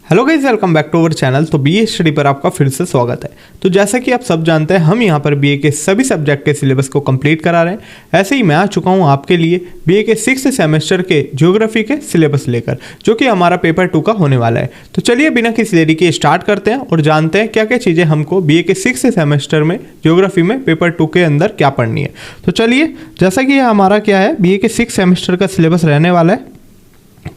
Hello guys, welcome back to our channel. तो BA study पर आपका फिर से स्वागत है। तो जैसा कि आप सब जानते हैं, हम यहाँ पर बीए के सभी सब्जेक्ट के सिलेबस को कंप्लीट करा रहे हैं। ऐसे ही मैं आ चुका हूँ आपके लिए बीए के 6th सेमेस्टर के ज्योग्राफी के सिलेबस लेकर, जो कि हमारा पेपर 2 का होने वाला है। तो चलिए बिना किसी देरी के स्टार्ट करते हैं और जानते हैं क्या क्या चीज़ें हमको बीए के 6th सेमेस्टर में ज्योग्राफी में पेपर 2 के अंदर क्या पढ़नी है। तो चलिए, जैसा कि हमारा क्या है, बीए के 6th सेमेस्टर का सिलेबस रहने वाला है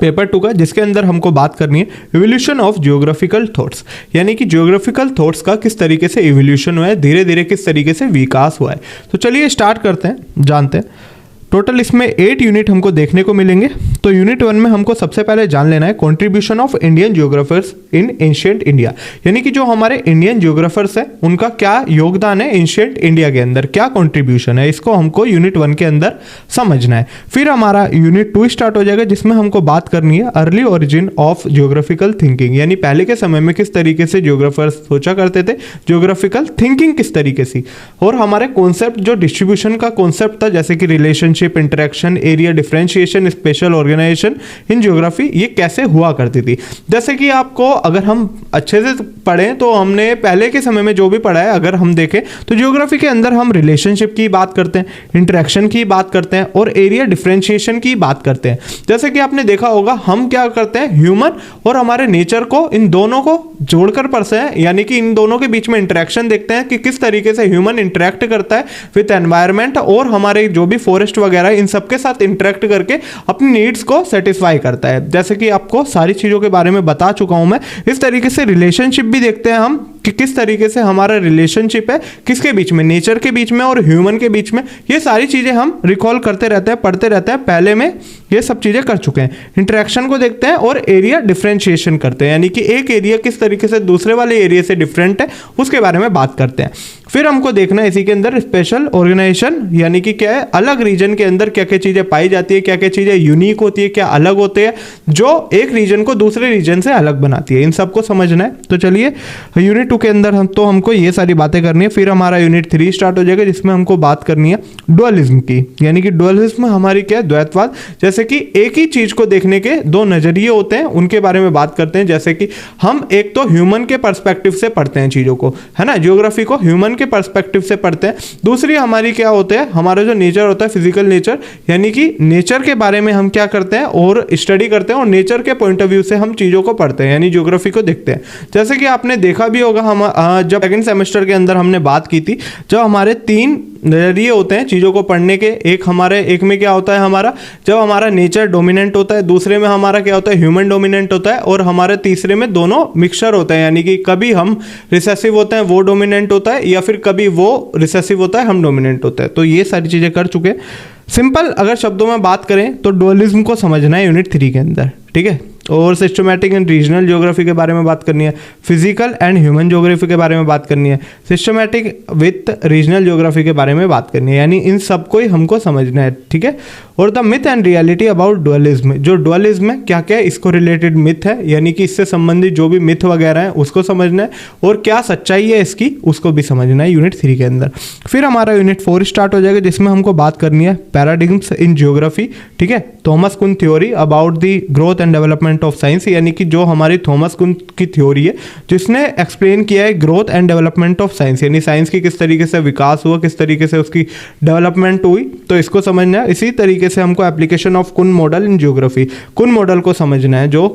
पेपर 2 का, जिसके अंदर हमको बात करनी है इवोल्यूशन ऑफ जियोग्राफिकल थॉट्स, यानी कि जियोग्राफिकल थॉट्स का किस तरीके से इवोल्यूशन हुआ है, धीरे धीरे किस तरीके से विकास हुआ है। तो चलिए स्टार्ट करते हैं, जानते हैं। टोटल इसमें 8 यूनिट हमको देखने को मिलेंगे। तो यूनिट 1 में हमको सबसे पहले जान लेना है contribution of Indian geographers in ancient India, यानी कि जो हमारे इंडियन जियोग्राफर्स हैं उनका क्या योगदान है एंशिएंट इंडिया के अंदर, क्या कंट्रीब्यूशन है, इसको हमको यूनिट 1 के अंदर समझना है। फिर हमारा यूनिट 2 स्टार्ट हो जाएगा, जिसमें हमको बात करनी है early origin of geographical thinking, यानी पहले के समय में किस तरीके से जियोग्राफर्स सोचा करते थे, जियोग्राफिकल थिंकिंग किस तरीके से, और हमारे कॉन्सेप्ट जो डिस्ट्रीब्यूशन का कॉन्सेप्ट था, जैसे कि relationship, interaction, area differentiation, spatial organisation in geography, ये कैसे हुआ करती थी। जैसे कि आपको अगर हम अच्छे से पढ़ें तो हमने पहले के समय में जो भी पढ़ा है, अगर हम देखें तो ज्योग्राफी के अंदर हम रिलेशनशिप की बात करते हैं, इंटरेक्शन की बात करते हैं और एरिया डिफरेंशिएशन की बात करते हैं। जैसे कि आपने देखा होगा, हम क्या करते हैं, ह्यूमन और हमारे नेचर को, इन दोनों को जोड़कर पढ़ते हैं, यानी कि इन दोनों के बीच में इंटरेक्शन देखते हैं कि किस तरीके से ह्यूमन इंटरेक्ट करता है विद एनवायरमेंट और हमारे जो भी फॉरेस्ट वगैरह इन सबके साथ इंटरेक्ट करके अपनी नीड्स को सेटिस्फाई करता है। जैसे कि आपको सारी चीजों के बारे में बता चुका हूं मैं। इस तरीके से रिलेशनशिप भी देखते हैं हम कि किस तरीके से हमारा रिलेशनशिप है, किसके बीच में, नेचर के बीच में और ह्यूमन के बीच में। ये सारी चीजें हम रिकॉल करते रहते हैं, पढ़ते रहते हैं, पहले में ये सब चीजें कर चुके हैं। इंटरेक्शन को देखते हैं और एरिया डिफरेंशिएशन करते हैं, यानी कि एक एरिया किस तरीके से दूसरे वाले एरिया से डिफरेंट है, उसके बारे में बात करते हैं। फिर हमको देखना है इसी के अंदर स्पेशल ऑर्गेनाइजेशन, यानी कि क्या है, अलग रीजन के अंदर क्या क्या चीजें पाई जाती है, क्या क्या चीजें यूनिक होती है, क्या अलग होते हैं, जो एक रीजन को दूसरे रीजन से अलग बनाती है। इन सबको समझना है। तो चलिए यूनिट 2 के अंदर हमको ये सारी बातें करनी है। फिर हमारा यूनिट 3 स्टार्ट हो जाएगा, जिसमें हमको बात करनी है डुअलिज्म की, यानी कि डुअलिज्म हमारी क्या है, द्वैतवाद। जैसे कि एक ही चीज को देखने के दो नजरिए होते हैं, उनके बारे में बात करते हैं। जैसे कि हम एक तो ह्यूमन के पर्सपेक्टिव से पढ़ते हैं चीजों को, है ना, ज्योग्राफी को ह्यूमन के पर्सपेक्टिव से पढ़ते हैं। दूसरी हमारी क्या होते हैं, हमारा जो नेचर होता है, फिजिकल नेचर, यानी कि नेचर के बारे में हम क्या करते हैं और स्टडी करते हैं, और नेचर के पॉइंट ऑफ व्यू से हम चीजों को पढ़ते हैं, यानी ज्योग्राफी को देखते हैं। जैसे कि आपने देखा भी होगा, हम जब सेकंड सेमेस्टर के अंदर हमने बात की थी, जब हमारे 3 नजरिए होते हैं चीज़ों को पढ़ने के। एक में क्या होता है हमारा, जब हमारा नेचर डोमिनेंट होता है, दूसरे में हमारा क्या होता है, ह्यूमन डोमिनेंट होता है, और हमारे तीसरे में दोनों मिक्सचर होते हैं, यानी कि कभी हम रिसेसिव होते हैं, वो डोमिनेंट होता है, या फिर कभी वो रिसेसिव होता है, हम डोमिनेंट होता है। तो ये सारी चीज़ें कर चुके हैं। सिंपल अगर शब्दों में बात करें तो डुअलिज्म को समझना है यूनिट 3 के अंदर, ठीक है। और सिस्टमैटिक एंड रीजनल ज्योग्राफी के बारे में बात करनी है, फिजिकल एंड ह्यूमन ज्योग्राफी के बारे में बात करनी है, सिस्टमैटिक विथ रीजनल ज्योग्राफी के बारे में बात करनी है, यानी इन सबको ही हमको समझना है, ठीक है। और the myth and reality about dualism, जो डुअलिज्म है क्या क्या है, इसको रिलेटेड मिथ है, यानी कि इससे संबंधित जो भी मिथ वगैरह है उसको समझना है, और क्या सच्चाई है इसकी उसको भी समझना है यूनिट 3 के अंदर। फिर हमारा यूनिट 4 स्टार्ट हो जाएगा, जिसमें हमको बात करनी है पैराडिग्म्स इन ज्योग्राफी, ठीक है। थॉमस कुन theory about the growth and development of science, यानी कि जो हमारी थॉमस कुन की थ्योरी है, जिसने एक्सप्लेन किया है growth and development of science, यानी साइंस की किस तरीके से विकास हुआ, किस तरीके से उसकी डेवलपमेंट हुई, तो इसको समझना है। इसी तरीके से हमको एप्लीकेशन ऑफ कुन मॉडल इन ज्योग्राफी, कुन मॉडल को समझना है जो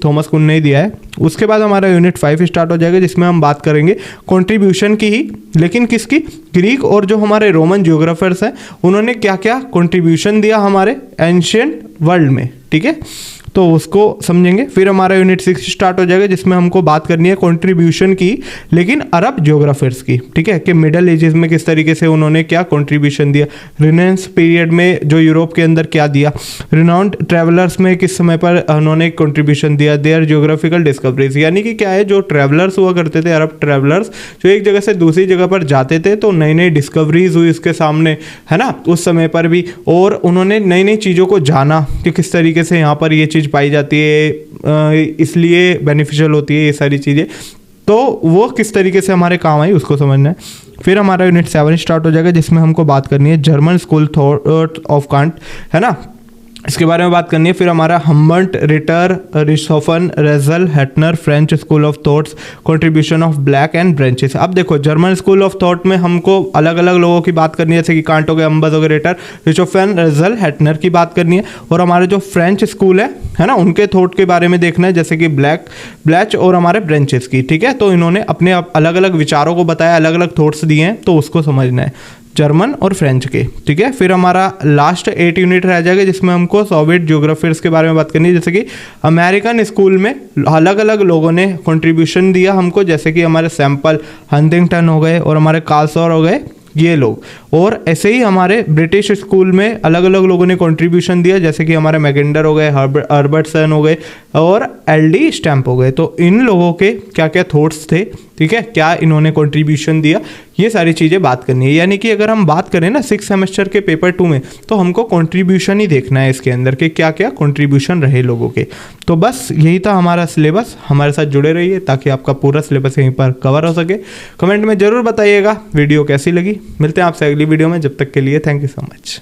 थॉमस कुन ने दिया है। उसके बाद हमारा यूनिट 5 स्टार्ट हो जाएगा, जिसमें हम बात करेंगे कंट्रीब्यूशन की ही, लेकिन किसकी, ग्रीक और जो हमारे रोमन ज्योग्राफर्स हैं उन्होंने क्या क्या कंट्रीब्यूशन दिया हमारे एंशिएंट वर्ल्ड में, ठीक है, तो उसको समझेंगे। फिर हमारा यूनिट 6 स्टार्ट हो जाएगा, जिसमें हमको बात करनी है कंट्रीब्यूशन की, लेकिन अरब ज्योग्राफर्स की, ठीक है, कि मिडल एजेस में किस तरीके से उन्होंने क्या कंट्रीब्यूशन दिया, रिनेंस पीरियड में जो यूरोप के अंदर क्या दिया, रिनाउंड ट्रैवलर्स में किस समय पर उन्होंने कंट्रीब्यूशन दिया, देयर ज्योग्राफिकल डिस्कवरीज, यानी कि क्या है, जो ट्रैवलर्स हुआ करते थे, अरब ट्रैवलर्स जो एक जगह से दूसरी जगह पर जाते थे, तो नई नई डिस्कवरीज हुई उसके सामने, है ना, उस समय पर भी, और उन्होंने नई नई चीज़ों को जाना कि किस तरीके से यहाँ पर ये चीज़ पाई जाती है, इसलिए बेनिफिशियल होती है ये सारी चीज़ें, तो वो किस तरीके से हमारे काम आई उसको समझना है। फिर हमारा यूनिट 7 स्टार्ट हो जाएगा, जिसमें हमको बात करनी है German school thought of can't, है ना, इसके बारे में बात करनी है। फिर हमारा Humboldt, Ritter, Richthofen, Ratzel, Hettner, French school of thoughts, contribution of Blache and Brunhes. अब देखो जर्मन स्कूल ऑफ थॉट में हमको अलग अलग लोगों की बात करनी है, जैसे कि कांट हो गए, अम्बस हो गए, रिटर, रिसोफन, रेजल, हेटनर की बात करनी है। और हमारे जो फ्रेंच स्कूल है ना, उनके थॉट के बारे में देखना है, जैसे कि ब्लैच और हमारे ब्रांचेस की। ठीक है, तो इन्होंने अपने अलग अलग विचारों को बताया, अलग अलग थॉट्स दिए हैं, तो उसको समझना है जर्मन और फ्रेंच के। ठीक है, फिर हमारा लास्ट 8 यूनिट रह जाएगा, जिसमें हमको सोवियत ज्योग्राफर्स के बारे में बात करनी है, जैसे कि अमेरिकन स्कूल में अलग अलग लोगों ने कंट्रीब्यूशन दिया हमको, जैसे कि हमारे सैम्पल हंटिंगटन हो गए और हमारे कार्लसॉर हो गए, ये लोग। और ऐसे ही हमारे ब्रिटिश स्कूल में अलग अलग लोगों ने कंट्रीब्यूशन दिया, जैसे कि हमारे मैकेंडर हो गए, हर्बर्टसन हो गए और एलडी स्टैम्प हो गए। तो इन लोगों के क्या क्या थॉट्स थे, ठीक है, क्या इन्होंने कंट्रीब्यूशन दिया, ये सारी चीज़ें बात करनी है। यानी कि अगर हम बात करें ना 6 सेमेस्टर के पेपर 2 में, तो हमको कंट्रीब्यूशन ही देखना है इसके अंदर के क्या क्या कंट्रीब्यूशन रहे लोगों के। तो बस यही था हमारा सिलेबस। हमारे साथ जुड़े रहिए ताकि आपका पूरा सिलेबस यहीं पर कवर हो सके। कमेंट में ज़रूर बताइएगा वीडियो कैसी लगी। मिलते हैं आपसे अगली वीडियो में, जब तक के लिए थैंक यू सो मच।